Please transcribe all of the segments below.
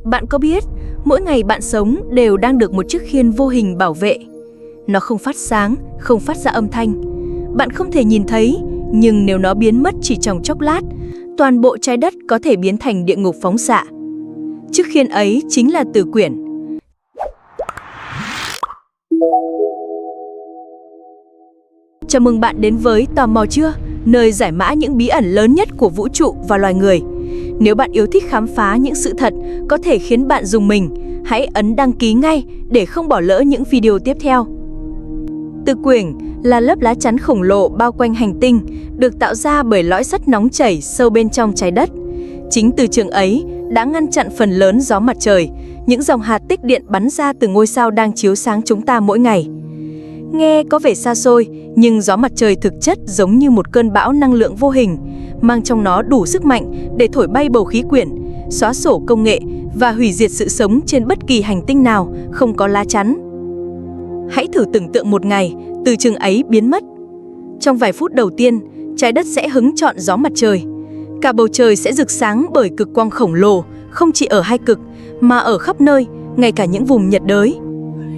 Bạn có biết, mỗi ngày bạn sống đều đang được một chiếc khiên vô hình bảo vệ. Nó không phát sáng, không phát ra âm thanh. Bạn không thể nhìn thấy, nhưng nếu nó biến mất chỉ trong chốc lát, toàn bộ trái đất có thể biến thành địa ngục phóng xạ. Chiếc khiên ấy chính là Từ Quyển. Chào mừng bạn đến với Tò mò chưa? Nơi giải mã những bí ẩn lớn nhất của vũ trụ và loài người. Nếu bạn yêu thích khám phá những sự thật có thể khiến bạn rùng mình, hãy ấn đăng ký ngay để không bỏ lỡ những video tiếp theo. Từ Quyển là lớp lá chắn khổng lồ bao quanh hành tinh, được tạo ra bởi lõi sắt nóng chảy sâu bên trong trái đất. Chính từ trường ấy đã ngăn chặn phần lớn gió mặt trời, những dòng hạt tích điện bắn ra từ ngôi sao đang chiếu sáng chúng ta mỗi ngày. Nghe có vẻ xa xôi, nhưng gió mặt trời thực chất giống như một cơn bão năng lượng vô hình, mang trong nó đủ sức mạnh để thổi bay bầu khí quyển, xóa sổ công nghệ và hủy diệt sự sống trên bất kỳ hành tinh nào không có lá chắn. Hãy thử tưởng tượng một ngày, từ trường ấy biến mất. Trong vài phút đầu tiên, trái đất sẽ hứng chọn gió mặt trời. Cả bầu trời sẽ rực sáng bởi cực quang khổng lồ, không chỉ ở hai cực, mà ở khắp nơi, ngay cả những vùng nhiệt đới.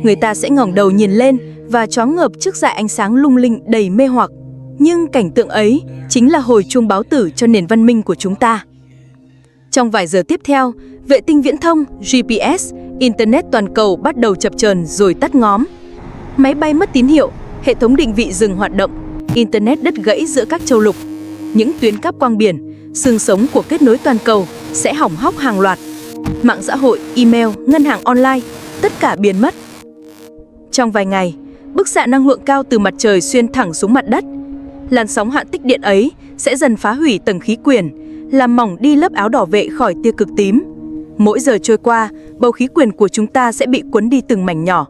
Người ta sẽ ngẩng đầu nhìn lên và choáng ngợp trước dải ánh sáng lung linh đầy mê hoặc. Nhưng cảnh tượng ấy chính là hồi chuông báo tử cho nền văn minh của chúng ta. Trong vài giờ tiếp theo, vệ tinh viễn thông, GPS, Internet toàn cầu bắt đầu chập chờn rồi tắt ngóm. Máy bay mất tín hiệu, hệ thống định vị dừng hoạt động, Internet đứt gãy giữa các châu lục. Những tuyến cáp quang biển, xương sống của kết nối toàn cầu sẽ hỏng hóc hàng loạt. Mạng xã hội, email, ngân hàng online, tất cả biến mất. Trong vài ngày, bức xạ năng lượng cao từ mặt trời xuyên thẳng xuống mặt đất. Làn sóng hạn tích điện ấy sẽ dần phá hủy tầng khí quyển, làm mỏng đi lớp áo đỏ vệ khỏi tia cực tím. Mỗi giờ trôi qua, bầu khí quyển của chúng ta sẽ bị cuốn đi từng mảnh nhỏ.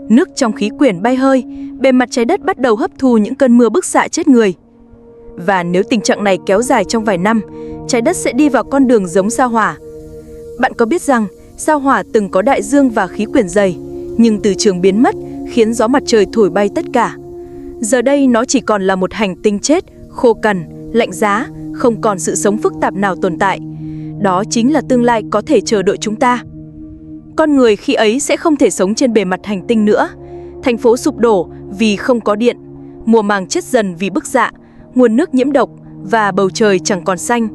Nước trong khí quyển bay hơi, bề mặt trái đất bắt đầu hấp thu những cơn mưa bức xạ chết người. Và nếu tình trạng này kéo dài trong vài năm, trái đất sẽ đi vào con đường giống sao Hỏa. Bạn có biết rằng sao Hỏa từng có đại dương và khí quyển dày, nhưng từ trường biến mất khiến gió mặt trời thổi bay tất cả. Giờ đây nó chỉ còn là một hành tinh chết, khô cằn, lạnh giá, không còn sự sống phức tạp nào tồn tại. Đó chính là tương lai có thể chờ đợi chúng ta. Con người khi ấy sẽ không thể sống trên bề mặt hành tinh nữa. Thành phố sụp đổ vì không có điện, mùa màng chết dần vì bức xạ, nguồn nước nhiễm độc và bầu trời chẳng còn xanh.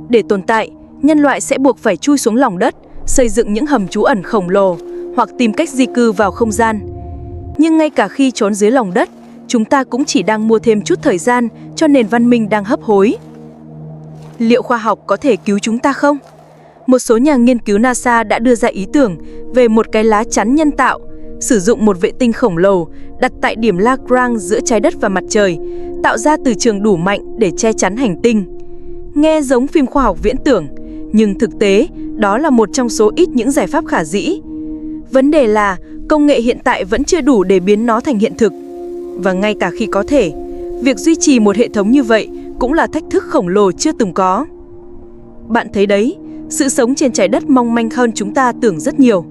Để tồn tại, nhân loại sẽ buộc phải chui xuống lòng đất, xây dựng những hầm trú ẩn khổng lồ hoặc tìm cách di cư vào không gian. Nhưng ngay cả khi trốn dưới lòng đất, chúng ta cũng chỉ đang mua thêm chút thời gian cho nền văn minh đang hấp hối. Liệu khoa học có thể cứu chúng ta không? Một số nhà nghiên cứu NASA đã đưa ra ý tưởng về một cái lá chắn nhân tạo, sử dụng một vệ tinh khổng lồ đặt tại điểm Lagrange giữa trái đất và mặt trời, tạo ra từ trường đủ mạnh để che chắn hành tinh. Nghe giống phim khoa học viễn tưởng, nhưng thực tế đó là một trong số ít những giải pháp khả dĩ. Vấn đề là công nghệ hiện tại vẫn chưa đủ để biến nó thành hiện thực. Và ngay cả khi có thể, việc duy trì một hệ thống như vậy cũng là thách thức khổng lồ chưa từng có. Bạn thấy đấy, sự sống trên trái đất mong manh hơn chúng ta tưởng rất nhiều.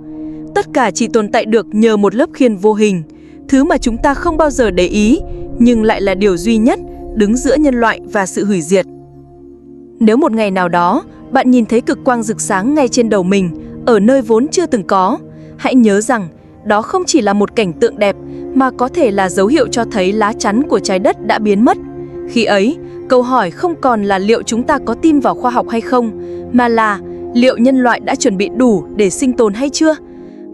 Tất cả chỉ tồn tại được nhờ một lớp khiên vô hình, thứ mà chúng ta không bao giờ để ý, nhưng lại là điều duy nhất đứng giữa nhân loại và sự hủy diệt. Nếu một ngày nào đó, bạn nhìn thấy cực quang rực sáng ngay trên đầu mình, ở nơi vốn chưa từng có, hãy nhớ rằng đó không chỉ là một cảnh tượng đẹp, mà có thể là dấu hiệu cho thấy lá chắn của trái đất đã biến mất. Khi ấy, câu hỏi không còn là liệu chúng ta có tin vào khoa học hay không, mà là liệu nhân loại đã chuẩn bị đủ để sinh tồn hay chưa?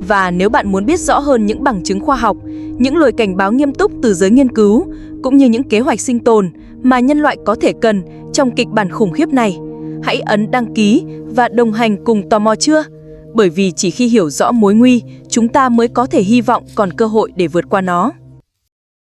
Và nếu bạn muốn biết rõ hơn những bằng chứng khoa học, những lời cảnh báo nghiêm túc từ giới nghiên cứu, cũng như những kế hoạch sinh tồn mà nhân loại có thể cần trong kịch bản khủng khiếp này, hãy ấn đăng ký và đồng hành cùng Tò mò chưa? Bởi vì chỉ khi hiểu rõ mối nguy, chúng ta mới có thể hy vọng còn cơ hội để vượt qua nó.